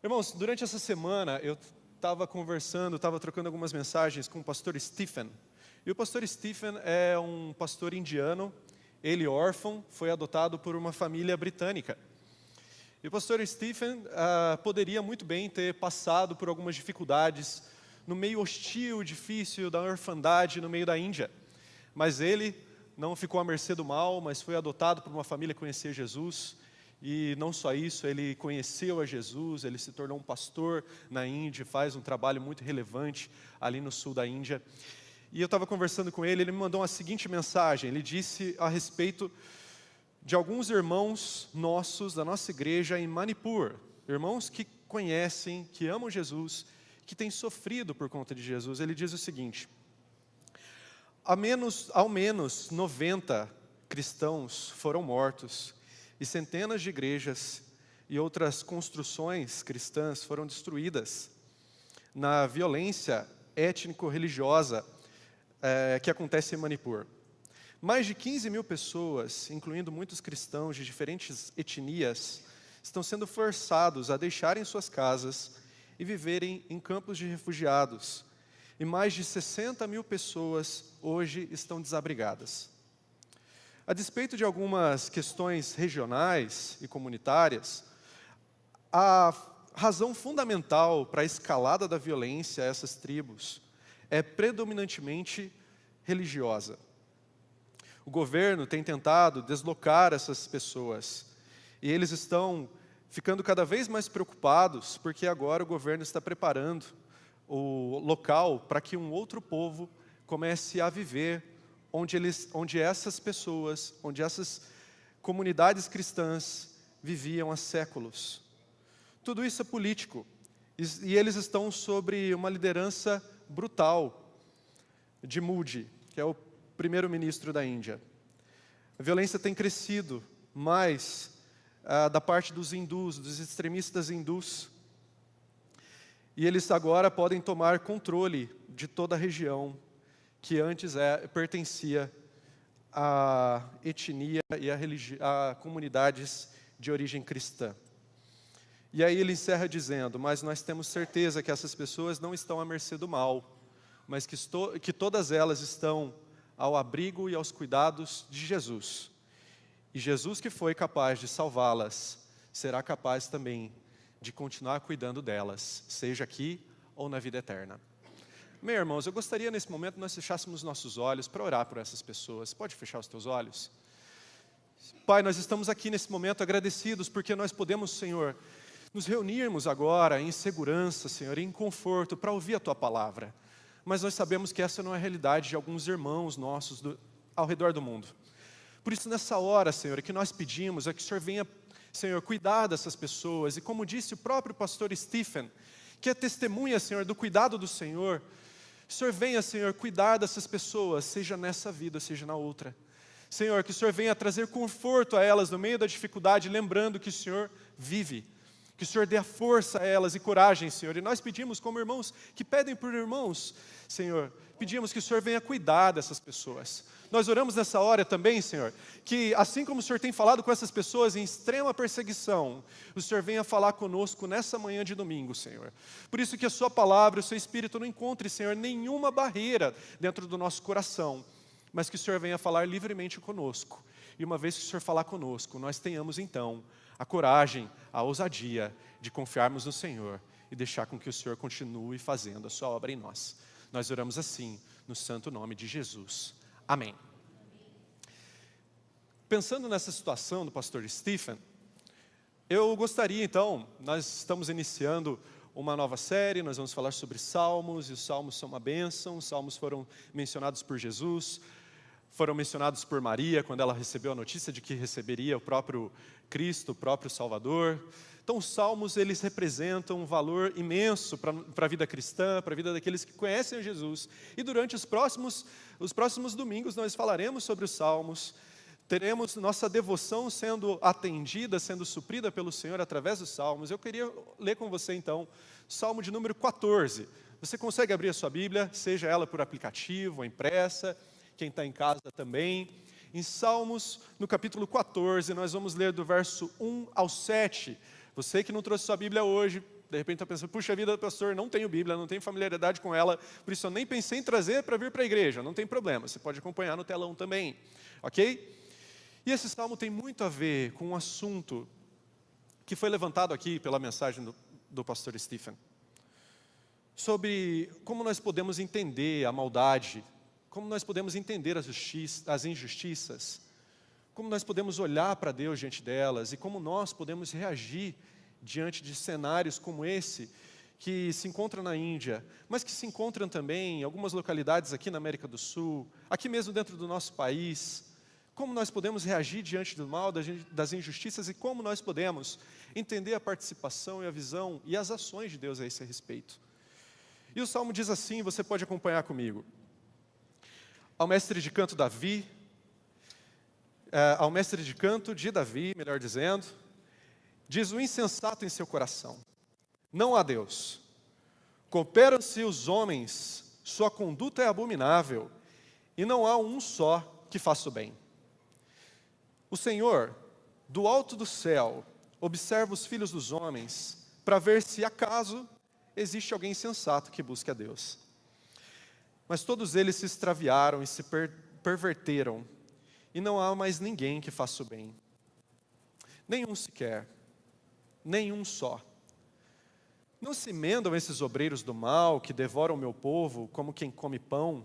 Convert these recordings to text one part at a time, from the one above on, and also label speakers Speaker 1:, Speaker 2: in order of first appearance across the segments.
Speaker 1: Irmãos, durante essa semana eu estava conversando, estava trocando algumas mensagens com o pastor Stephen. E o pastor Stephen é um pastor indiano, ele órfão, foi adotado por uma família britânica. E o pastor Stephen poderia muito bem ter passado por algumas dificuldades no meio hostil, difícil da orfandade no meio da Índia. Mas ele não ficou à mercê do mal, mas foi adotado por uma família que conhecia Jesus. E não só isso, ele conheceu a Jesus, ele se tornou um pastor na Índia, faz um trabalho muito relevante ali no sul da Índia. E eu estava conversando com ele, ele me mandou a seguinte mensagem, ele disse a respeito de alguns irmãos nossos, da nossa igreja em Manipur, irmãos que conhecem, que amam Jesus, que têm sofrido por conta de Jesus. Ele diz o seguinte: ao menos 90 cristãos foram mortos, e centenas de igrejas e outras construções cristãs foram destruídas na violência étnico-religiosa que acontece em Manipur. Mais de 15 mil pessoas, incluindo muitos cristãos de diferentes etnias, estão sendo forçados a deixarem suas casas e viverem em campos de refugiados. E mais de 60 mil pessoas hoje estão desabrigadas. A despeito de algumas questões regionais e comunitárias, a razão fundamental para a escalada da violência a essas tribos é predominantemente religiosa. O governo tem tentado deslocar essas pessoas e eles estão ficando cada vez mais preocupados porque agora o governo está preparando o local para que um outro povo comece a viver onde essas pessoas, onde essas comunidades cristãs viviam há séculos. Tudo isso é político, e eles estão sob uma liderança brutal de Modi, que é o primeiro-ministro da Índia. A violência tem crescido mais da parte dos hindus, dos extremistas hindus, e eles agora podem tomar controle de toda a região que antes pertencia à etnia e a comunidades de origem cristã. E aí ele encerra dizendo: mas nós temos certeza que essas pessoas não estão à mercê do mal, mas que todas elas estão ao abrigo e aos cuidados de Jesus. E Jesus, que foi capaz de salvá-las, será capaz também de continuar cuidando delas, seja aqui ou na vida eterna. Meus irmãos, eu gostaria nesse momento que nós fechássemos nossos olhos para orar por essas pessoas. Pode fechar os teus olhos? Pai, nós estamos aqui nesse momento agradecidos porque nós podemos, Senhor, nos reunirmos agora em segurança, Senhor, em conforto para ouvir a Tua palavra. Mas nós sabemos que essa não é a realidade de alguns irmãos nossos ao redor do mundo. Por isso, nessa hora, Senhor, que nós pedimos é que o Senhor venha, Senhor, cuidar dessas pessoas. E como disse o próprio pastor Stephen, que é testemunha, Senhor, do cuidado do Senhor, o Senhor venha, Senhor, cuidar dessas pessoas, seja nessa vida, seja na outra. Senhor, que o Senhor venha trazer conforto a elas no meio da dificuldade, lembrando que o Senhor vive. Que o Senhor dê a força a elas e coragem, Senhor. E nós pedimos como irmãos que pedem por irmãos, Senhor, pedimos que o Senhor venha cuidar dessas pessoas. Nós oramos nessa hora também, Senhor, que assim como o Senhor tem falado com essas pessoas em extrema perseguição, o Senhor venha falar conosco nessa manhã de domingo, Senhor. Por isso que a Sua palavra, o Seu Espírito não encontre, Senhor, nenhuma barreira dentro do nosso coração, mas que o Senhor venha falar livremente conosco. E uma vez que o Senhor falar conosco, nós tenhamos então a coragem, a ousadia de confiarmos no Senhor e deixar com que o Senhor continue fazendo a Sua obra em nós. Nós oramos assim, no santo nome de Jesus. Amém. Pensando nessa situação do pastor Stephen, eu gostaria então, nós estamos iniciando uma nova série, nós vamos falar sobre salmos, e os salmos são uma bênção. Os salmos foram mencionados por Jesus, foram mencionados por Maria, quando ela recebeu a notícia de que receberia o próprio Cristo, o próprio Salvador. Então os salmos, eles representam um valor imenso para a vida cristã, para a vida daqueles que conhecem a Jesus. E durante os próximos domingos nós falaremos sobre os salmos, teremos nossa devoção sendo atendida, sendo suprida pelo Senhor através dos salmos. Eu queria ler com você então, Salmo de número 14. Você consegue abrir a sua Bíblia, seja ela por aplicativo ou impressa, quem está em casa também. Em Salmos, no capítulo 14, nós vamos ler do verso 1 ao 7. Você que não trouxe sua Bíblia hoje, De repente está pensando, puxa vida, pastor, não tenho Bíblia, não tenho familiaridade com ela, por isso eu nem pensei em trazer para vir para a igreja. Não tem problema, você pode acompanhar no telão também, ok? E esse salmo tem muito a ver com um assunto que foi levantado aqui pela mensagem do pastor Stephen, sobre como nós podemos entender a maldade, como nós podemos entender as injustiças, como nós podemos olhar para Deus diante delas e como nós podemos reagir diante de cenários como esse, que se encontram na Índia, mas que se encontram também em algumas localidades aqui na América do Sul, aqui mesmo dentro do nosso país. Como nós podemos reagir diante do mal, das injustiças, e como nós podemos entender a participação e a visão e as ações de Deus a esse respeito. E o Salmo diz assim, você pode acompanhar comigo. Ao mestre de canto de Davi, melhor dizendo, diz o insensato em seu coração, não há Deus. Cooperam-se os homens, sua conduta é abominável, e não há um só que faça o bem. O Senhor, do alto do céu, observa os filhos dos homens, para ver se acaso existe alguém sensato que busque a Deus. Mas todos eles se extraviaram e se perverteram, e não há mais ninguém que faça o bem. Nenhum sequer, nenhum só. Não se emendam esses obreiros do mal, que devoram o meu povo, como quem come pão?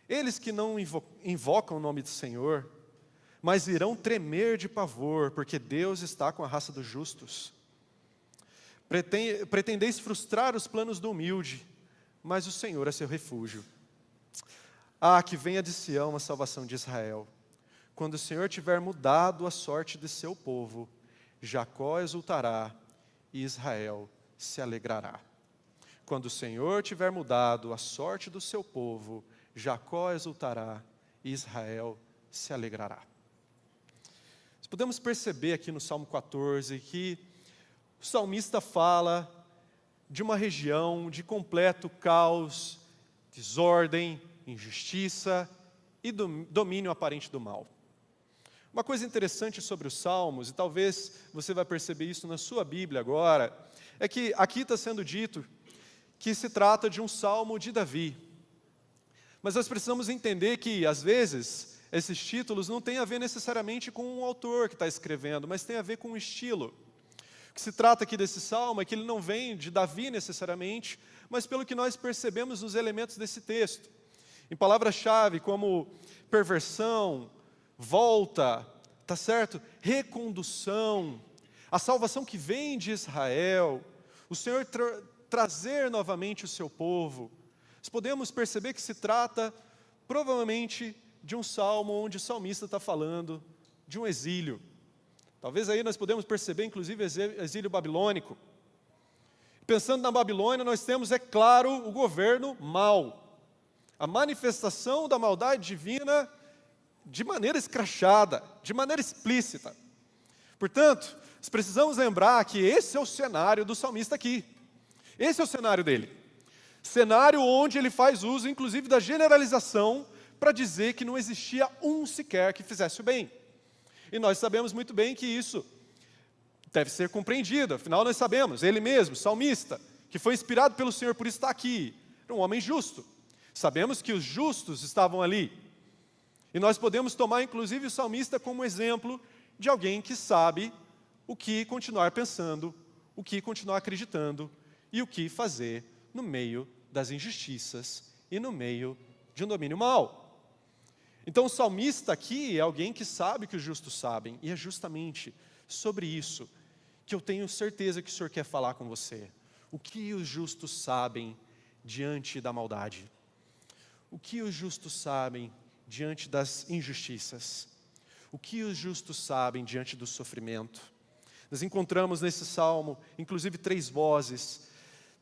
Speaker 1: Eles que não invocam o nome do Senhor, mas irão tremer de pavor, porque Deus está com a raça dos justos. Pretendeis frustrar os planos do humilde, mas o Senhor é seu refúgio. Ah, que venha de Sião a salvação de Israel. Quando o Senhor tiver mudado a sorte de seu povo, Jacó exultará e Israel se alegrará. Quando o Senhor tiver mudado a sorte do seu povo, Jacó exultará e Israel se alegrará. Nós podemos perceber aqui no Salmo 14 que o salmista fala de uma região de completo caos, desordem, injustiça e domínio aparente do mal. Uma coisa interessante sobre os Salmos, e talvez você vai perceber isso na sua Bíblia agora, é que aqui está sendo dito que se trata de um Salmo de Davi. Mas nós precisamos entender que, às vezes, esses títulos não têm a ver necessariamente com o autor que está escrevendo, mas tem a ver com o estilo. O que se trata aqui desse Salmo é que ele não vem de Davi necessariamente, mas pelo que nós percebemos nos elementos desse texto. Em palavras-chave como perversão, volta, tá certo? Recondução, a salvação que vem de Israel, o Senhor trazer novamente o seu povo. Nós podemos perceber que se trata, provavelmente, de um salmo onde o salmista está falando de um exílio. Talvez aí nós podemos perceber, inclusive, exílio babilônico. Pensando na Babilônia, nós temos, é claro, o governo mau. A manifestação da maldade divina de maneira escrachada, de maneira explícita. Portanto, nós precisamos lembrar que esse é o cenário do salmista aqui. Esse é o cenário dele. Cenário onde ele faz uso, inclusive, da generalização para dizer que não existia um sequer que fizesse o bem. E nós sabemos muito bem que isso deve ser compreendido. Afinal, nós sabemos, ele mesmo, salmista, que foi inspirado pelo Senhor por estar aqui, era um homem justo. Sabemos que os justos estavam ali. E nós podemos tomar, inclusive, o salmista como exemplo de alguém que sabe o que continuar pensando, o que continuar acreditando e o que fazer no meio das injustiças e no meio de um domínio mau. Então, o salmista aqui é alguém que sabe que os justos sabem, e é justamente sobre isso que eu tenho certeza que o Senhor quer falar com você. O que os justos sabem diante da maldade? O que os justos sabem diante das injustiças? O que os justos sabem diante do sofrimento? Nós encontramos nesse salmo, inclusive, 3 vozes,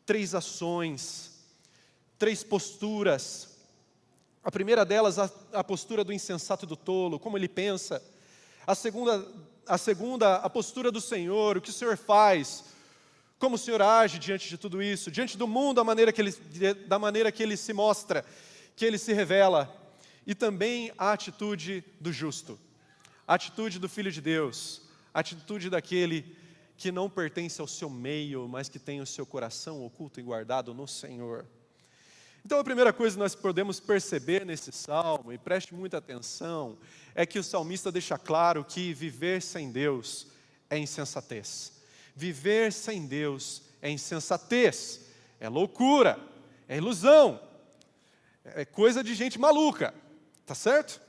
Speaker 1: 3 ações, 3 posturas. A primeira delas, a postura do insensato e do tolo, como ele pensa. A segunda, a postura do Senhor, o que o Senhor faz, como o Senhor age diante de tudo isso, diante do mundo, da maneira que ele se mostra, que ele se revela. E também a atitude do justo, a atitude do Filho de Deus, a atitude daquele que não pertence ao seu meio, mas que tem o seu coração oculto e guardado no Senhor. Então a primeira coisa que nós podemos perceber nesse salmo, e preste muita atenção, é que o salmista deixa claro que viver sem Deus é insensatez. Viver sem Deus é insensatez, é loucura, é ilusão, é coisa de gente maluca, tá certo?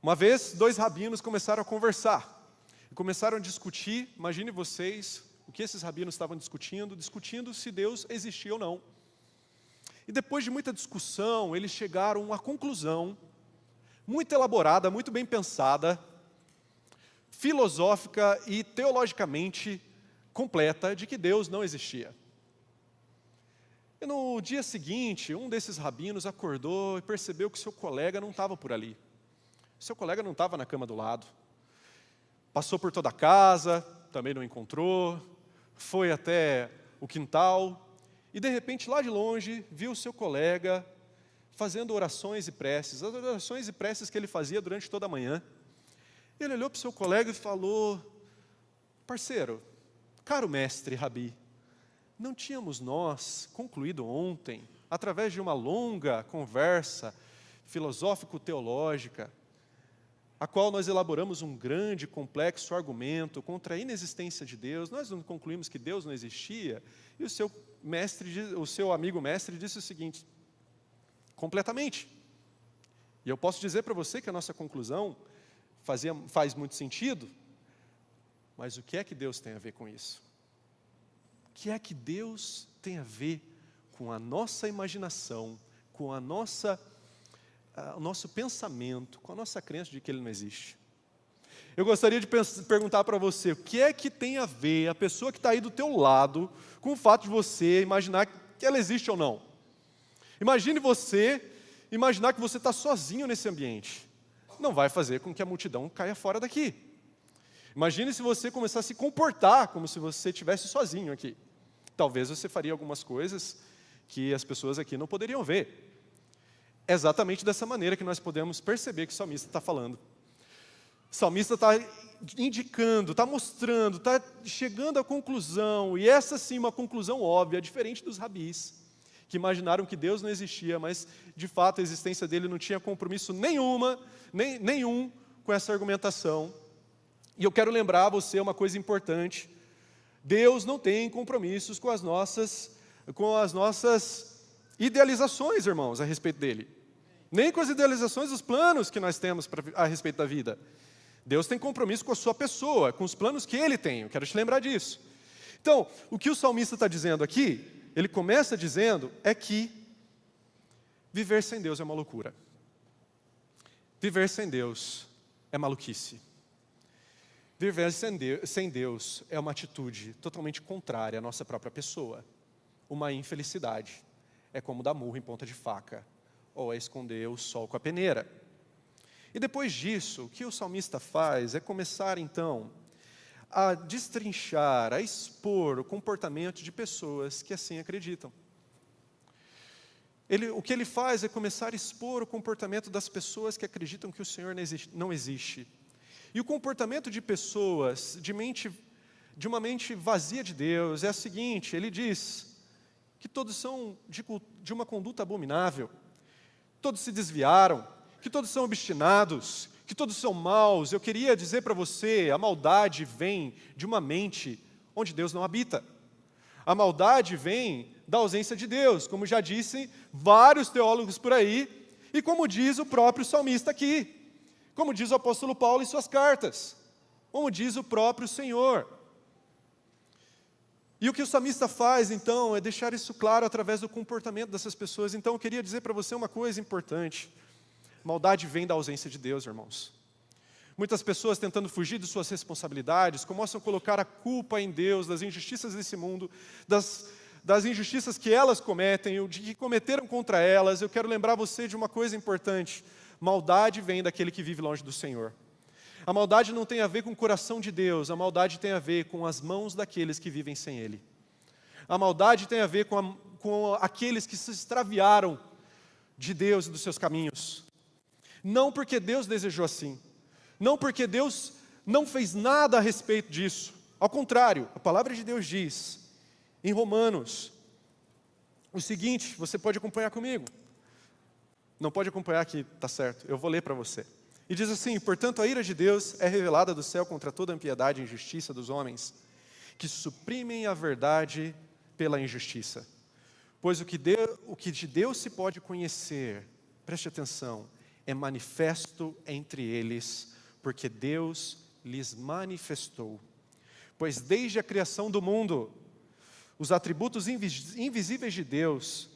Speaker 1: Uma vez, 2 rabinos começaram a conversar, e começaram a discutir, imagine vocês, o que esses rabinos estavam discutindo se Deus existia ou não. E depois de muita discussão, eles chegaram a uma conclusão, muito elaborada, muito bem pensada, filosófica e teologicamente completa, de que Deus não existia. E no dia seguinte, um desses rabinos acordou e percebeu que seu colega não estava por ali. Seu colega não estava na cama do lado. Passou por toda a casa, também não encontrou, foi até o quintal, e de repente, lá de longe, viu seu colega fazendo orações e preces, as orações e preces que ele fazia durante toda a manhã. Ele olhou para o seu colega e falou: parceiro, caro mestre Rabi, não tínhamos nós concluído ontem, através de uma longa conversa filosófico-teológica, a qual nós elaboramos um grande, complexo argumento contra a inexistência de Deus, nós não concluímos que Deus não existia, e o seu amigo mestre disse o seguinte: completamente. E eu posso dizer para você que a nossa conclusão faz muito sentido, mas o que é que Deus tem a ver com isso? O que é que Deus tem a ver com a nossa imaginação, com o nosso pensamento, com a nossa crença de que Ele não existe? Eu gostaria de perguntar para você, o que é que tem a ver a pessoa que está aí do teu lado com o fato de você imaginar que ela existe ou não? Imagine você imaginar que você está sozinho nesse ambiente. Não vai fazer com que a multidão caia fora daqui. Imagine se você começar a se comportar como se você estivesse sozinho aqui. Talvez você faria algumas coisas que as pessoas aqui não poderiam ver. É exatamente dessa maneira que nós podemos perceber que o salmista está falando. O salmista está indicando, está mostrando, está chegando à conclusão, e essa sim uma conclusão óbvia, diferente dos rabis, que imaginaram que Deus não existia, mas de fato a existência dele não tinha compromisso nenhum com essa argumentação. E eu quero lembrar a você uma coisa importante: Deus não tem compromissos com as nossas idealizações, irmãos, a respeito dele. Nem com as idealizações dos planos que nós temos a respeito da vida. Deus tem compromisso com a sua pessoa, com os planos que Ele tem. Eu quero te lembrar disso. Então, o que o salmista está dizendo aqui, ele começa dizendo, é que viver sem Deus é uma loucura. Viver sem Deus é maluquice. Viver sem Deus é uma atitude totalmente contrária à nossa própria pessoa. Uma infelicidade. É como dar murro em ponta de faca, ou é esconder o sol com a peneira. E depois disso, o que o salmista faz é começar então a destrinchar, a expor o comportamento de pessoas que assim acreditam. O que ele faz é começar a expor o comportamento das pessoas que acreditam que o Senhor não existe. E o comportamento de pessoas de uma mente vazia de Deus é o seguinte: ele diz que todos são de uma conduta abominável, todos se desviaram, que todos são obstinados, que todos são maus. Eu queria dizer para você, a maldade vem de uma mente onde Deus não habita. A maldade vem da ausência de Deus, como já dissem vários teólogos por aí, e como diz o próprio salmista aqui, como diz o apóstolo Paulo em suas cartas, como diz o próprio Senhor. E o que o salmista faz, então, é deixar isso claro através do comportamento dessas pessoas. Então, eu queria dizer para você uma coisa importante: maldade vem da ausência de Deus, irmãos. Muitas pessoas, tentando fugir de suas responsabilidades, começam a colocar a culpa em Deus das injustiças desse mundo, das injustiças que elas cometem, ou de que cometeram contra elas. Eu quero lembrar você de uma coisa importante: maldade vem daquele que vive longe do Senhor. A maldade não tem a ver com o coração de Deus, a maldade tem a ver com as mãos daqueles que vivem sem Ele. A maldade tem a ver com aqueles que se extraviaram de Deus e dos seus caminhos. Não porque Deus desejou assim, não porque Deus não fez nada a respeito disso. Ao contrário, a palavra de Deus diz, em Romanos, o seguinte, você pode acompanhar comigo. Não pode acompanhar aqui, tá certo, eu vou ler para você. E diz assim: portanto a ira de Deus é revelada do céu contra toda a impiedade e injustiça dos homens, que suprimem a verdade pela injustiça. Pois o que de Deus se pode conhecer, preste atenção, é manifesto entre eles, porque Deus lhes manifestou. Pois desde a criação do mundo, os atributos invisíveis de Deus,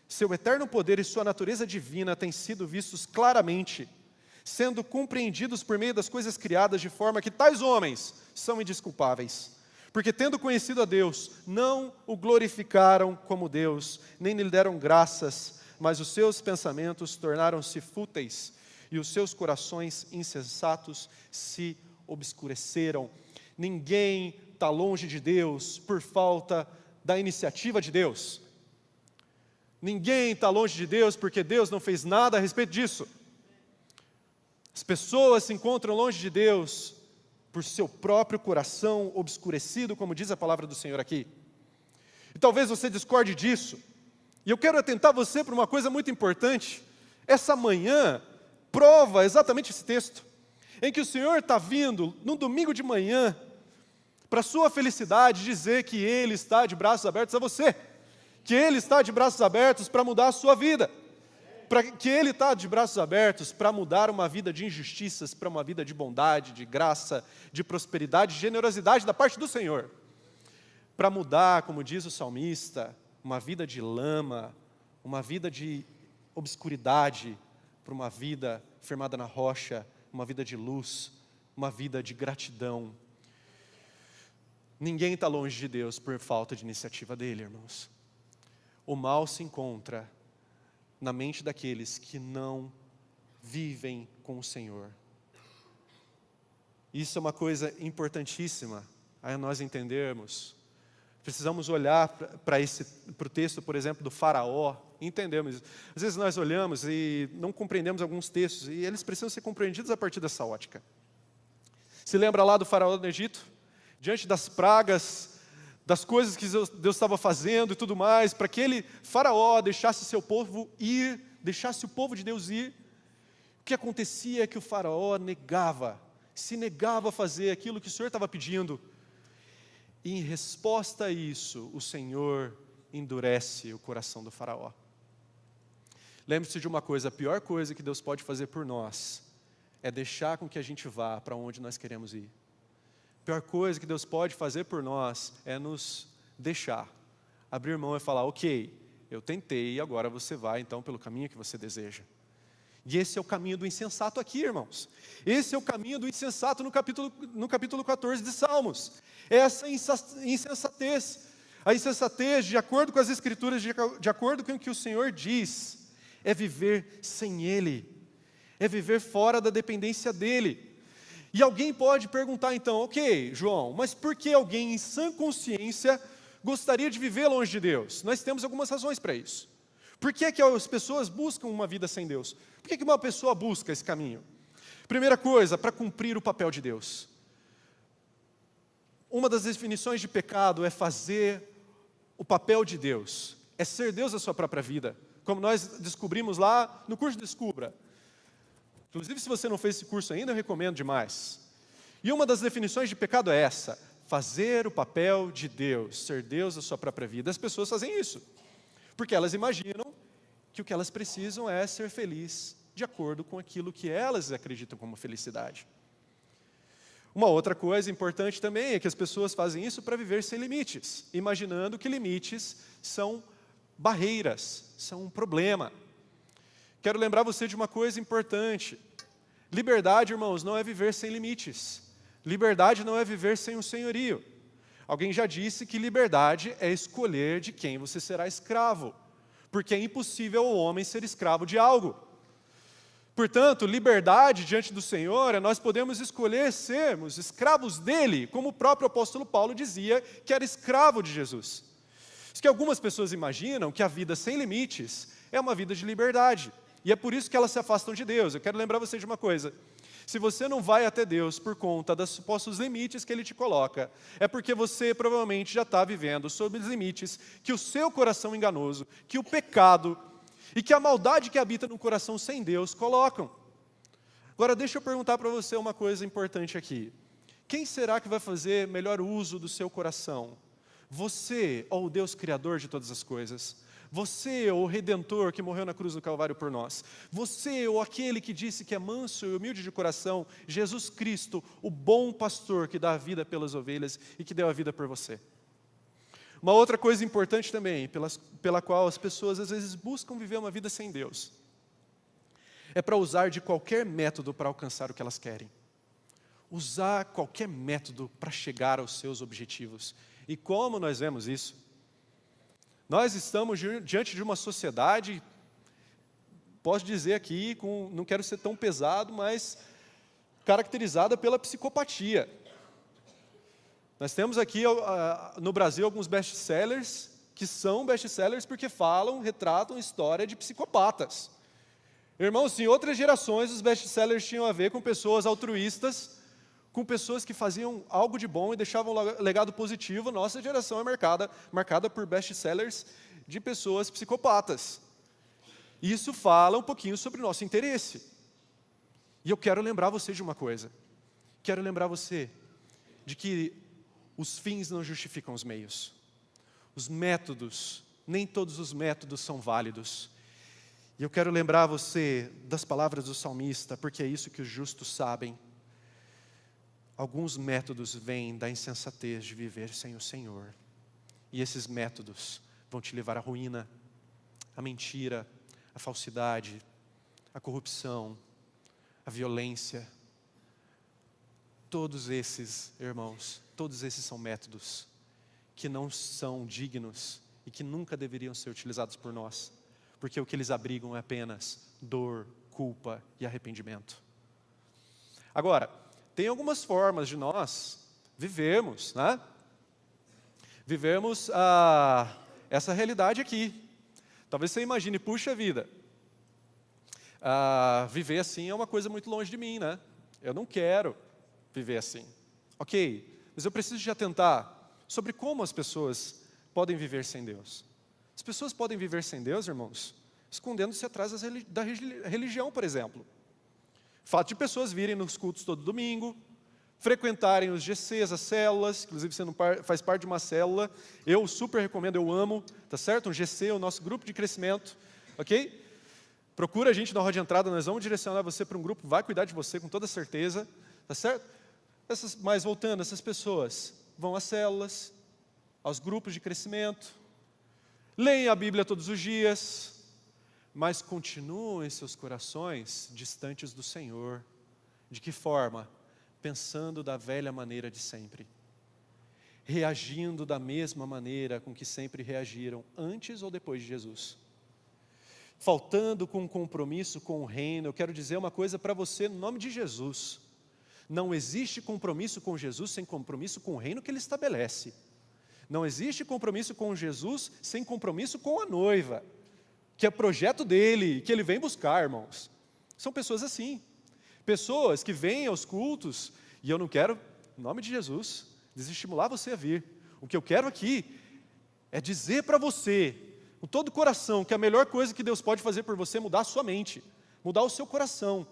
Speaker 1: seu eterno poder e sua natureza divina têm sido vistos claramente, sendo compreendidos por meio das coisas criadas, de forma que tais homens são indesculpáveis. Porque tendo conhecido a Deus, não o glorificaram como Deus, nem lhe deram graças, mas os seus pensamentos tornaram-se fúteis, e os seus corações insensatos se obscureceram. Ninguém está longe de Deus por falta da iniciativa de Deus. Ninguém está longe de Deus porque Deus não fez nada a respeito disso. As pessoas se encontram longe de Deus por seu próprio coração obscurecido, como diz a palavra do Senhor aqui. E talvez você discorde disso. E eu quero atentar você para uma coisa muito importante. Essa manhã prova exatamente esse texto, em que o Senhor está vindo, num domingo de manhã, para a sua felicidade, dizer que Ele está de braços abertos a você, que Ele está de braços abertos para mudar a sua vida, que Ele está de braços abertos para mudar uma vida de injustiças para uma vida de bondade, de graça, de prosperidade, de generosidade da parte do Senhor, para mudar, como diz o salmista, uma vida de lama, uma vida de obscuridade, para uma vida firmada na rocha, uma vida de luz, uma vida de gratidão. Ninguém está longe de Deus por falta de iniciativa dele, irmãos. O mal se encontra na mente daqueles que não vivem com o Senhor. Isso é uma coisa importantíssima a nós entendermos. Precisamos olhar para o texto, por exemplo, do faraó, e entendemos. Às vezes nós olhamos e não compreendemos alguns textos, e eles precisam ser compreendidos a partir dessa ótica. Se lembra lá do faraó no Egito? Diante das pragas, das coisas que Deus estava fazendo e tudo mais, para que ele, faraó, deixasse seu povo ir, deixasse o povo de Deus ir, o que acontecia é que o faraó se negava a fazer aquilo que o Senhor estava pedindo. E em resposta a isso, o Senhor endurece o coração do faraó. Lembre-se de uma coisa, a pior coisa que Deus pode fazer por nós é deixar com que a gente vá para onde nós queremos ir. A pior coisa que Deus pode fazer por nós é nos deixar, abrir mão e falar, ok, eu tentei e agora você vai então pelo caminho que você deseja. E esse é o caminho do insensato aqui, irmãos. Esse é o caminho do insensato no capítulo 14 de Salmos. Essa insensatez. A insensatez, de acordo com as Escrituras, de acordo com o que o Senhor diz, é viver sem Ele. É viver fora da dependência dEle. E alguém pode perguntar então, ok, João, mas por que alguém em sã consciência gostaria de viver longe de Deus? Nós temos algumas razões para isso. Por que as pessoas buscam uma vida sem Deus? Por que uma pessoa busca esse caminho? Primeira coisa, para cumprir o papel de Deus. Uma das definições de pecado é fazer o papel de Deus. É ser Deus na sua própria vida. Como nós descobrimos lá no curso Descubra. Inclusive, se você não fez esse curso ainda, eu recomendo demais. E uma das definições de pecado é essa: fazer o papel de Deus, ser Deus na sua própria vida. As pessoas fazem isso, porque elas imaginam que o que elas precisam é ser feliz de acordo com aquilo que elas acreditam como felicidade. Uma outra coisa importante também é que as pessoas fazem isso para viver sem limites, imaginando que limites são barreiras, são um problema. Quero lembrar você de uma coisa importante. Liberdade, irmãos, não é viver sem limites. Liberdade não é viver sem um senhorio. Alguém já disse que liberdade é escolher de quem você será escravo, porque é impossível ao homem ser escravo de algo. Portanto, liberdade diante do Senhor é nós podemos escolher sermos escravos dele, como o próprio apóstolo Paulo dizia que era escravo de Jesus. Isso que algumas pessoas imaginam que a vida sem limites é uma vida de liberdade, e é por isso que elas se afastam de Deus. Eu quero lembrar você de uma coisa: Se você não vai até Deus por conta dos supostos limites que Ele te coloca, é porque você provavelmente já está vivendo sob os limites que o seu coração enganoso, que o pecado e que a maldade que habita no coração sem Deus colocam. Agora deixa eu perguntar para você uma coisa importante aqui. Quem será que vai fazer melhor uso do seu coração? Você ou o Deus Criador de todas as coisas? Você ou o Redentor que morreu na cruz do Calvário por nós? Você ou aquele que disse que é manso e humilde de coração, Jesus Cristo, o bom pastor que dá a vida pelas ovelhas e que deu a vida por você? Uma outra coisa importante também, pela qual as pessoas às vezes buscam viver uma vida sem Deus, é para usar de qualquer método para alcançar o que elas querem. Usar qualquer método para chegar aos seus objetivos. E como nós vemos isso? Nós estamos diante de uma sociedade, posso dizer aqui, não quero ser tão pesado, mas caracterizada pela psicopatia. Nós temos aqui no Brasil alguns best-sellers, que são best-sellers porque retratam a história de psicopatas. Irmãos, em outras gerações os best-sellers tinham a ver com pessoas altruístas, com pessoas que faziam algo de bom e deixavam um legado positivo. Nossa geração é marcada por best-sellers de pessoas psicopatas. Isso fala um pouquinho sobre o nosso interesse. E eu quero lembrar você de uma coisa. Quero lembrar você de que os fins não justificam os meios. Os métodos, nem todos os métodos são válidos. E eu quero lembrar você das palavras do salmista, porque é isso que os justos sabem. Alguns métodos vêm da insensatez de viver sem o Senhor. E esses métodos vão te levar à ruína, à mentira, à falsidade, à corrupção, à violência. Todos esses, irmãos, todos esses são métodos que não são dignos e que nunca deveriam ser utilizados por nós, porque o que eles abrigam é apenas dor, culpa e arrependimento. Agora, tem algumas formas de nós vivermos, né? Vivermos essa realidade aqui. Talvez você imagine, puxa vida, viver assim é uma coisa muito longe de mim, né? Eu não quero viver assim. Ok, mas eu preciso te atentar sobre como as pessoas podem viver sem Deus. As pessoas podem viver sem Deus, irmãos, escondendo-se atrás da religião, por exemplo. O fato de pessoas virem nos cultos todo domingo, frequentarem os GCs, as células, inclusive você não faz parte de uma célula, eu super recomendo, eu amo, tá certo? Um GC, o nosso grupo de crescimento, ok? Procura a gente na roda de entrada, nós vamos direcionar você para um grupo, vai cuidar de você com toda certeza, tá certo? Mas voltando, essas pessoas vão às células, aos grupos de crescimento, leem a Bíblia todos os dias, mas continuam em seus corações distantes do Senhor. De que forma? Pensando da velha maneira de sempre. Reagindo da mesma maneira com que sempre reagiram, antes ou depois de Jesus. Faltando com compromisso com o reino. Eu quero dizer uma coisa para você, no nome de Jesus. Não existe compromisso com Jesus sem compromisso com o reino que Ele estabelece. Não existe compromisso com Jesus sem compromisso com a noiva, que é projeto dele, que ele vem buscar, irmãos. São pessoas assim. Pessoas que vêm aos cultos, e eu não quero, em nome de Jesus, desestimular você a vir. O que eu quero aqui é dizer para você, com todo o coração, que a melhor coisa que Deus pode fazer por você é mudar a sua mente, mudar o seu coração.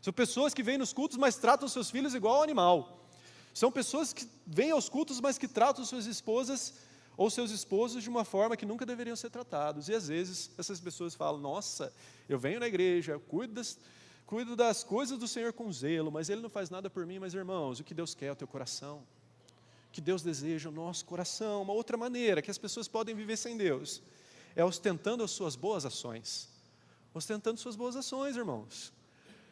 Speaker 1: São pessoas que vêm nos cultos, mas tratam seus filhos igual ao animal. São pessoas que vêm aos cultos, mas que tratam suas esposas ou seus esposos de uma forma que nunca deveriam ser tratados. E às vezes essas pessoas falam, nossa, eu venho na igreja, eu cuido das coisas do Senhor com zelo, mas Ele não faz nada por mim. Mas irmãos, o que Deus quer é o teu coração. O que Deus deseja é o nosso coração. Uma outra maneira que as pessoas podem viver sem Deus é ostentando as suas boas ações. Ostentando suas boas ações, irmãos.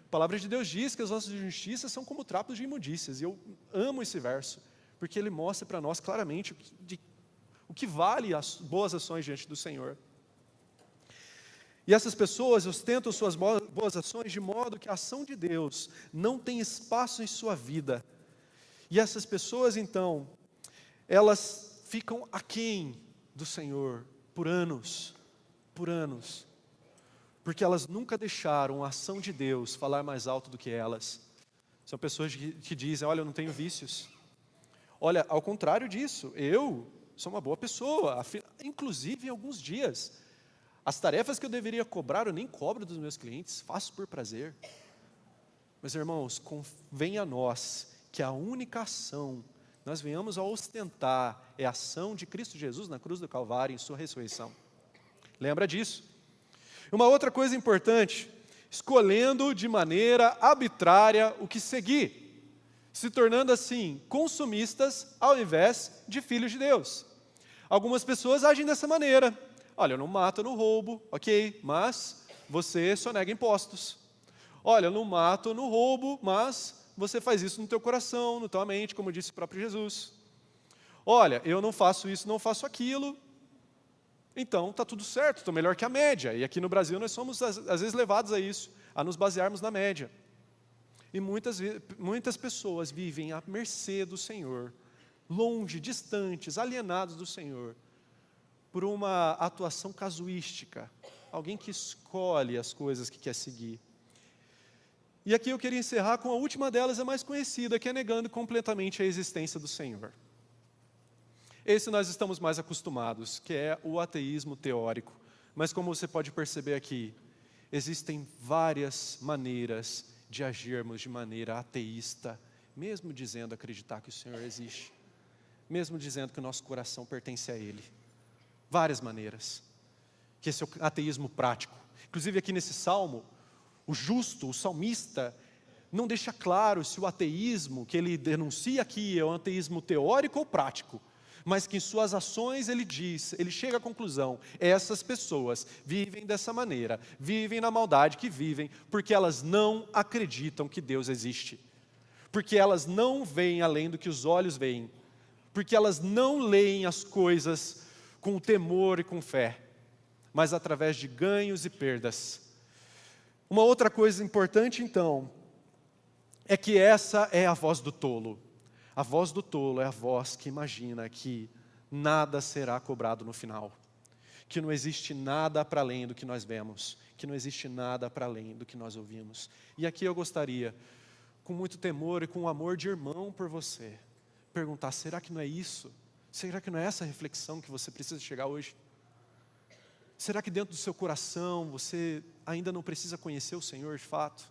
Speaker 1: A palavra de Deus diz que as nossas justiças são como trapos de imundícias. E eu amo esse verso, porque ele mostra para nós claramente o que vale as boas ações diante do Senhor. E essas pessoas ostentam suas boas ações de modo que a ação de Deus não tem espaço em sua vida. E essas pessoas, então, elas ficam aquém do Senhor por anos, porque elas nunca deixaram a ação de Deus falar mais alto do que elas. São pessoas que dizem, olha, eu não tenho vícios. Olha, ao contrário disso, eu sou uma boa pessoa. Inclusive, em alguns dias, as tarefas que eu deveria cobrar, eu nem cobro dos meus clientes, faço por prazer. Mas, irmãos, convém a nós que a única ação nós venhamos a ostentar é a ação de Cristo Jesus na cruz do Calvário em sua ressurreição. Lembra disso? Uma outra coisa importante, escolhendo de maneira arbitrária o que seguir, se tornando assim consumistas ao invés de filhos de Deus. Algumas pessoas agem dessa maneira. Olha, eu não mato, eu não roubo, ok, mas você sonega impostos. Olha, eu não mato, eu não roubo, mas você faz isso no teu coração, na tua mente, como disse o próprio Jesus. Olha, eu não faço isso, não faço aquilo, então está tudo certo, estou melhor que a média. E aqui no Brasil nós somos às vezes levados a isso, a nos basearmos na média. E muitas pessoas vivem à mercê do Senhor, longe, distantes, alienados do Senhor, por uma atuação casuística, alguém que escolhe as coisas que quer seguir. E aqui eu queria encerrar com a última delas, a mais conhecida, que é negando completamente a existência do Senhor. Esse nós estamos mais acostumados, que é o ateísmo teórico. Mas como você pode perceber aqui, existem várias maneiras de agirmos de maneira ateísta, mesmo dizendo acreditar que o Senhor existe, mesmo dizendo que o nosso coração pertence a Ele. Várias maneiras, que esse é o ateísmo prático. Inclusive aqui nesse salmo, o justo, o salmista, não deixa claro se o ateísmo que ele denuncia aqui é um ateísmo teórico ou prático, mas que em suas ações ele diz, ele chega à conclusão, essas pessoas vivem dessa maneira, vivem na maldade que vivem, porque elas não acreditam que Deus existe, porque elas não veem além do que os olhos veem, porque elas não leem as coisas com temor e com fé, mas através de ganhos e perdas. Uma outra coisa importante, então, é que essa é a voz do tolo. A voz do tolo é a voz que imagina que nada será cobrado no final, que não existe nada para além do que nós vemos, que não existe nada para além do que nós ouvimos. E aqui eu gostaria, com muito temor e com amor de irmão por você, perguntar, será que não é isso? Será que não é essa reflexão que você precisa chegar hoje? Será que dentro do seu coração você ainda não precisa conhecer o Senhor de fato?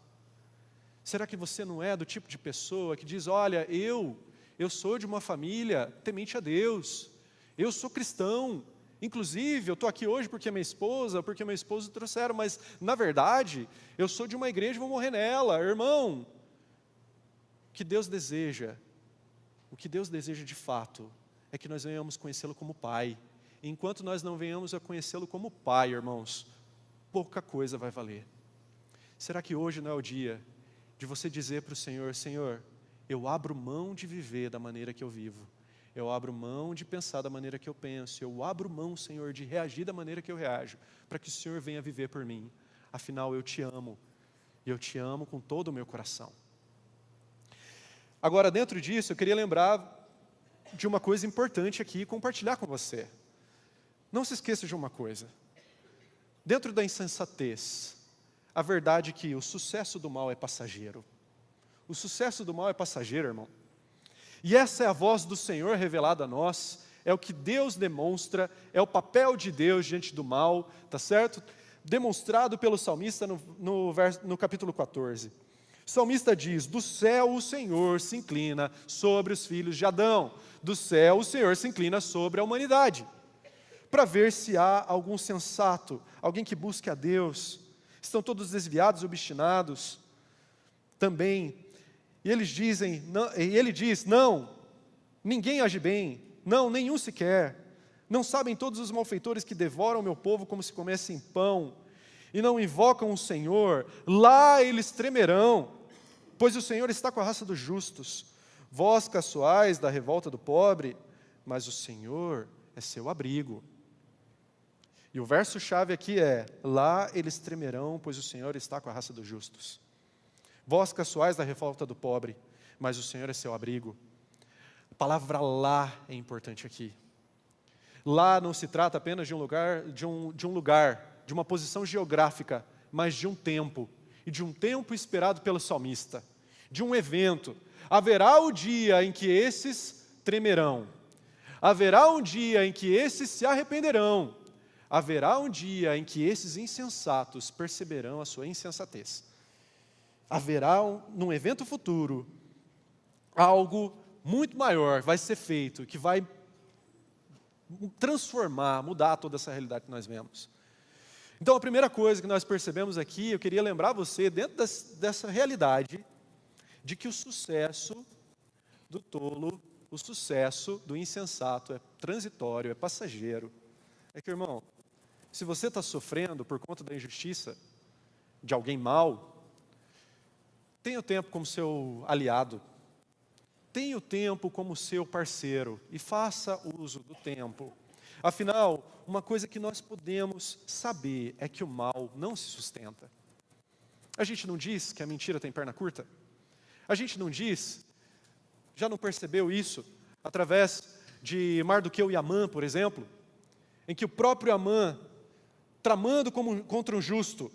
Speaker 1: Será que você não é do tipo de pessoa que diz, olha, eu sou de uma família temente a Deus, eu sou cristão, inclusive eu estou aqui hoje porque meu esposo trouxeram, mas na verdade eu sou de uma igreja e vou morrer nela. Irmão, o que Deus deseja de fato é que nós venhamos conhecê-lo como Pai. Enquanto nós não venhamos a conhecê-lo como Pai, irmãos, pouca coisa vai valer. Será que hoje não é o dia de você dizer para o Senhor, Senhor, eu abro mão de viver da maneira que eu vivo, eu abro mão de pensar da maneira que eu penso, eu abro mão, Senhor, de reagir da maneira que eu reajo, para que o Senhor venha viver por mim. Afinal, eu te amo, e eu te amo com todo o meu coração. Agora, dentro disso, eu queria lembrar de uma coisa importante aqui e compartilhar com você. Não se esqueça de uma coisa, dentro da insensatez, a verdade é que o sucesso do mal é passageiro. O sucesso do mal é passageiro, irmão. E essa é a voz do Senhor revelada a nós, é o que Deus demonstra, é o papel de Deus diante do mal, tá certo? Demonstrado pelo salmista no capítulo 14. O salmista diz, do céu o Senhor se inclina sobre os filhos de Adão, do céu o Senhor se inclina sobre a humanidade, para ver se há algum sensato, alguém que busque a Deus. Estão todos desviados, obstinados também. E ele diz, não, ninguém age bem, não, nenhum sequer. Não sabem todos os malfeitores que devoram o meu povo como se comessem pão, e não invocam o Senhor, lá eles tremerão, pois o Senhor está com a raça dos justos. Vós caçoais da revolta do pobre, mas o Senhor é seu abrigo. E o verso-chave aqui é, lá eles tremerão, pois o Senhor está com a raça dos justos. Vós caçoais da revolta do pobre, mas o Senhor é seu abrigo. A palavra lá é importante aqui. Lá não se trata apenas de um lugar, de uma posição geográfica, mas de um tempo, e de um tempo esperado pelo salmista, de um evento. Haverá o dia em que esses tremerão. Haverá um dia em que esses se arrependerão. Haverá um dia em que esses insensatos perceberão a sua insensatez. Haverá, num evento futuro, algo muito maior vai ser feito, que vai transformar, mudar toda essa realidade que nós vemos. Então, a primeira coisa que nós percebemos aqui, eu queria lembrar você, dentro dessa realidade, de que o sucesso do tolo, o sucesso do insensato é transitório, é passageiro. É que, irmão, se você está sofrendo por conta da injustiça de alguém mau, tenha o tempo como seu aliado, tenha o tempo como seu parceiro e faça uso do tempo. Afinal, uma coisa que nós podemos saber é que o mal não se sustenta. A gente não diz que a mentira tem perna curta? A gente não diz, já não percebeu isso, através de Mardoqueu e Amã, por exemplo, em que o próprio Amã, tramando contra um justo,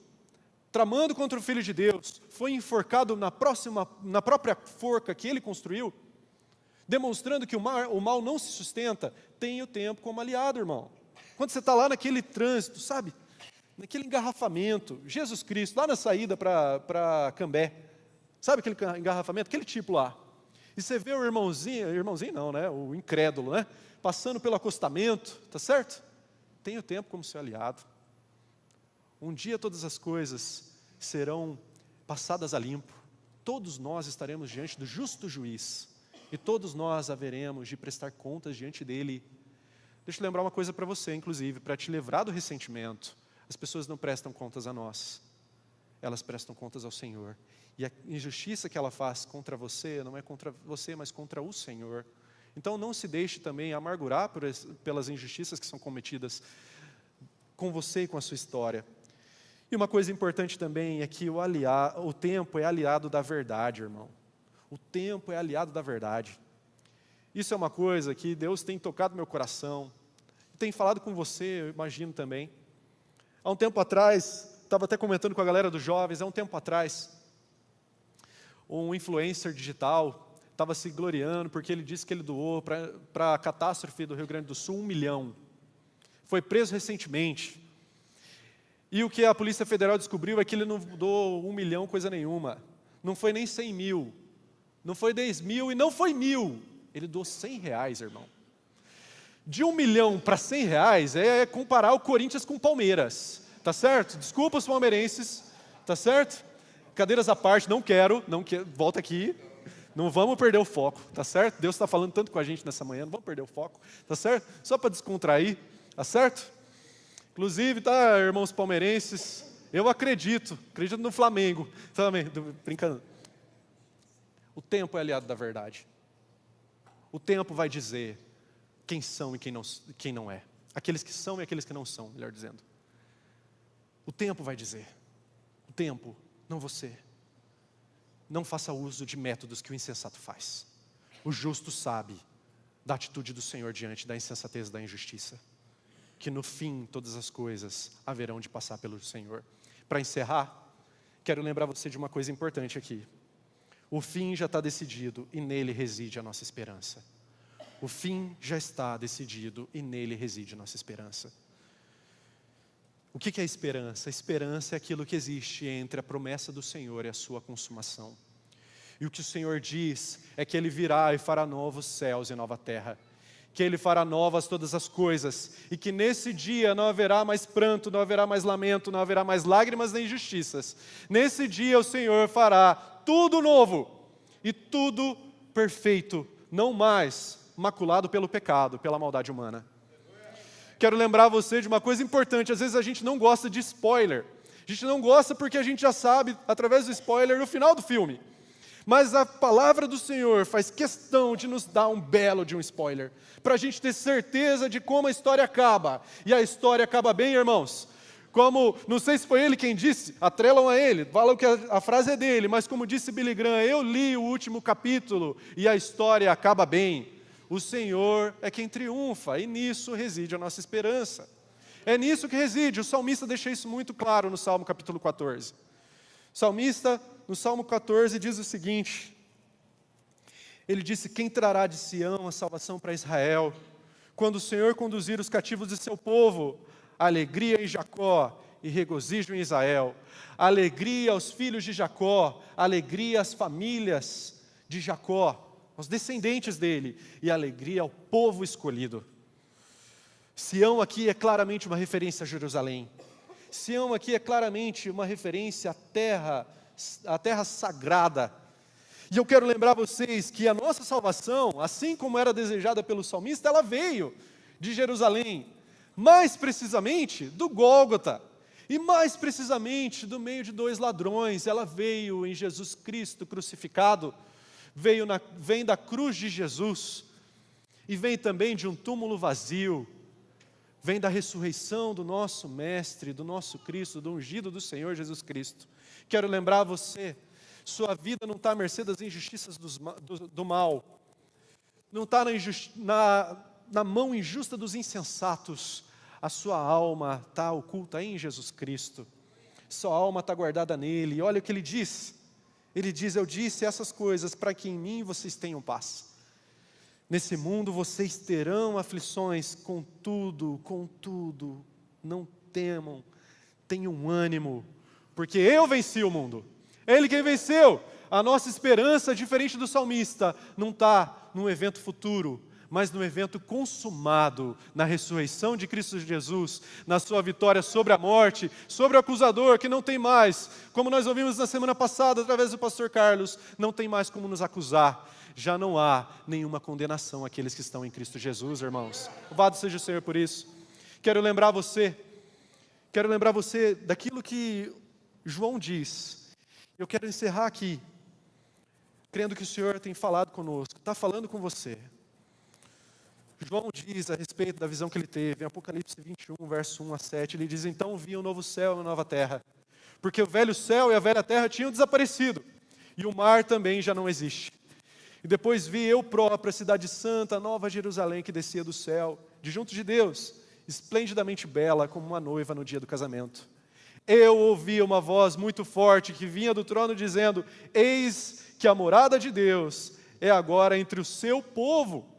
Speaker 1: tramando contra o Filho de Deus, foi enforcado na própria forca que ele construiu, demonstrando que o mal não se sustenta. Tem o tempo como aliado, irmão. Quando você está lá naquele trânsito, sabe, naquele engarrafamento, Jesus Cristo, lá na saída para Cambé, sabe aquele engarrafamento, aquele tipo lá, e você vê o irmãozinho não, né, o incrédulo, né, passando pelo acostamento, tá certo? Tem o tempo como seu aliado. Um dia todas as coisas serão passadas a limpo, todos nós estaremos diante do justo juiz, e todos nós haveremos de prestar contas diante dele. Deixa eu lembrar uma coisa para você, inclusive, para te livrar do ressentimento. As pessoas não prestam contas a nós, elas prestam contas ao Senhor. E a injustiça que ela faz contra você, não é contra você, mas contra o Senhor. Então não se deixe também amargurar pelas injustiças que são cometidas com você e com a sua história. E uma coisa importante também é que o tempo é aliado da verdade, irmão. O tempo é aliado da verdade. Isso é uma coisa que Deus tem tocado meu coração, tem falado com você, eu imagino também. Há um tempo atrás, estava até comentando com a galera dos jovens, há um tempo atrás, um influencer digital estava se gloriando porque ele disse que ele doou para a catástrofe do Rio Grande do Sul 1 milhão. Foi preso recentemente. E o que a Polícia Federal descobriu é que ele não doou 1 milhão coisa nenhuma. Não foi nem 100 mil. Não foi 10 mil e não foi 1.000. Ele doou R$100, irmão. De 1 milhão para R$100 é comparar o Corinthians com o Palmeiras. Tá certo? Desculpa os palmeirenses. Tá certo? Cadeiras à parte, não quero, volta aqui. Não vamos perder o foco, tá certo? Deus está falando tanto com a gente nessa manhã, não vamos perder o foco, tá certo? Só para descontrair, tá certo? Inclusive, tá, irmãos palmeirenses, eu acredito no Flamengo. Também, brincando. O tempo é aliado da verdade. O tempo vai dizer quem são e quem não é. Aqueles que são e aqueles que não são, melhor dizendo. O tempo vai dizer. O tempo, não você. Não faça uso de métodos que o insensato faz. O justo sabe da atitude do Senhor diante da insensatez da injustiça. Que no fim todas as coisas haverão de passar pelo Senhor. Para encerrar, quero lembrar você de uma coisa importante aqui. O fim já está decidido e nele reside a nossa esperança. O fim já está decidido e nele reside a nossa esperança. O que é esperança? A esperança é aquilo que existe entre a promessa do Senhor e a sua consumação. E o que o Senhor diz é que Ele virá e fará novos céus e nova terra. Que Ele fará novas todas as coisas. E que nesse dia não haverá mais pranto, não haverá mais lamento, não haverá mais lágrimas nem injustiças. Nesse dia o Senhor fará tudo novo e tudo perfeito, não mais maculado pelo pecado, pela maldade humana. Quero lembrar você de uma coisa importante, às vezes a gente não gosta de spoiler. A gente não gosta porque a gente já sabe, através do spoiler, no final do filme. Mas a palavra do Senhor faz questão de nos dar um belo de um spoiler, para a gente ter certeza de como a história acaba. E a história acaba bem, irmãos. Como, não sei se foi ele quem disse, atrelam a ele, falam que a frase é dele, mas como disse Billy Graham, eu li o último capítulo e a história acaba bem. O Senhor é quem triunfa e nisso reside a nossa esperança. É nisso que reside, o salmista deixa isso muito claro no Salmo capítulo 14. O salmista, no Salmo 14, diz o seguinte: Ele disse: quem trará de Sião a salvação para Israel? Quando o Senhor conduzir os cativos de seu povo, alegria em Jacó e regozijo em Israel. Alegria aos filhos de Jacó, alegria às famílias de Jacó, aos descendentes dele, e alegria ao povo escolhido. Sião aqui é claramente uma referência a Jerusalém. Sião aqui é claramente uma referência à terra sagrada. E eu quero lembrar vocês que a nossa salvação, assim como era desejada pelo salmista, ela veio de Jerusalém, mais precisamente do Gólgota, e mais precisamente do meio de dois ladrões. Ela veio em Jesus Cristo crucificado, vem da cruz de Jesus, e vem também de um túmulo vazio, vem da ressurreição do nosso Mestre, do nosso Cristo, do ungido do Senhor Jesus Cristo. Quero lembrar você, sua vida não está à mercê das injustiças do mal, não está na mão injusta dos insensatos. A sua alma está oculta em Jesus Cristo, sua alma está guardada nele. E olha o que ele diz, eu disse essas coisas para que em mim vocês tenham paz. Nesse mundo vocês terão aflições, contudo, não temam, tenham ânimo, porque eu venci o mundo. É Ele quem venceu. A nossa esperança, diferente do salmista, não está num evento futuro, mas no evento consumado, na ressurreição de Cristo Jesus, na sua vitória sobre a morte, sobre o acusador que não tem mais, como nós ouvimos na semana passada através do pastor Carlos, não tem mais como nos acusar. Já não há nenhuma condenação àqueles que estão em Cristo Jesus, irmãos. Louvado seja o Senhor por isso. Quero lembrar você daquilo que João diz. Eu quero encerrar aqui, crendo que o Senhor tem falado conosco, está falando com você. João diz a respeito da visão que ele teve, em Apocalipse 21, verso 1 a 7, ele diz: então vi um novo céu e uma nova terra, porque o velho céu e a velha terra tinham desaparecido, e o mar também já não existe. E depois vi eu próprio a cidade santa, a nova Jerusalém, que descia do céu, de junto de Deus, esplendidamente bela, como uma noiva no dia do casamento. Eu ouvi uma voz muito forte que vinha do trono dizendo: eis que a morada de Deus é agora entre o seu povo.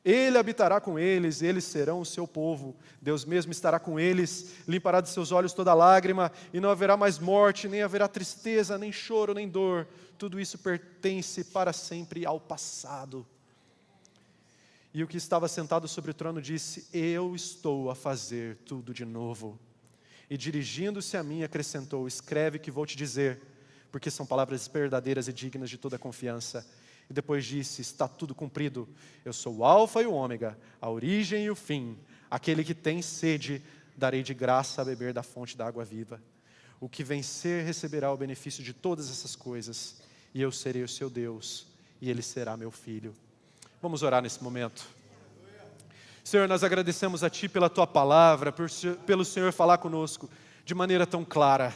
Speaker 1: Ele habitará com eles, eles serão o seu povo. Deus mesmo estará com eles, limpará de seus olhos toda lágrima, e não haverá mais morte, nem haverá tristeza, nem choro, nem dor. Tudo isso pertence para sempre ao passado. E o que estava sentado sobre o trono disse: eu estou a fazer tudo de novo. E dirigindo-se a mim acrescentou: escreve que vou te dizer, porque são palavras verdadeiras e dignas de toda confiança. E depois disse: está tudo cumprido. Eu sou o alfa e o ômega, a origem e o fim. Aquele que tem sede, darei de graça a beber da fonte da água viva. O que vencer receberá o benefício de todas essas coisas, e eu serei o seu Deus, e ele será meu filho. Vamos orar nesse momento. Senhor, nós agradecemos a Ti pela Tua palavra, pelo Senhor falar conosco de maneira tão clara.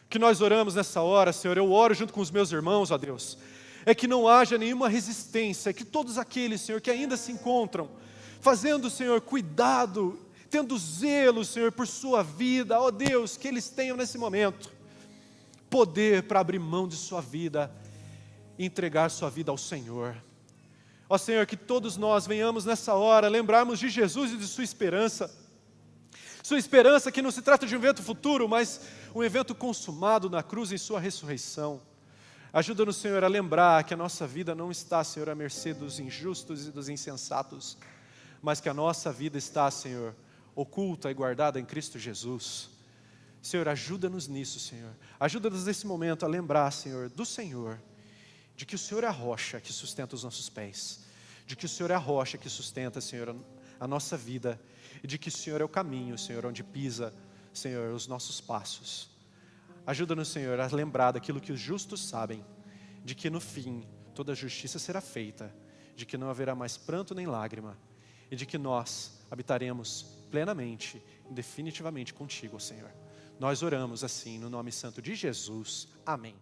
Speaker 1: Que nós oramos nessa hora, Senhor, eu oro junto com os meus irmãos, ó Deus, é que não haja nenhuma resistência, que todos aqueles, Senhor, que ainda se encontram, fazendo, Senhor, cuidado, tendo zelo, Senhor, por sua vida, ó Deus, que eles tenham nesse momento poder para abrir mão de sua vida e entregar sua vida ao Senhor. Ó Senhor, que todos nós venhamos nessa hora lembrarmos de Jesus e de sua esperança que não se trata de um evento futuro, mas um evento consumado na cruz em sua ressurreição. Ajuda-nos, Senhor, a lembrar que a nossa vida não está, Senhor, à mercê dos injustos e dos insensatos, mas que a nossa vida está, Senhor, oculta e guardada em Cristo Jesus. Senhor, ajuda-nos nisso, Senhor. Ajuda-nos nesse momento a lembrar, Senhor, do Senhor, de que o Senhor é a rocha que sustenta os nossos pés, de que o Senhor é a rocha que sustenta, Senhor, a nossa vida, e de que o Senhor é o caminho, Senhor, onde pisa, Senhor, os nossos passos. Ajuda-nos, Senhor, a lembrar daquilo que os justos sabem, de que no fim toda a justiça será feita, de que não haverá mais pranto nem lágrima, e de que nós habitaremos plenamente e definitivamente contigo, Senhor. Nós oramos assim no nome santo de Jesus. Amém.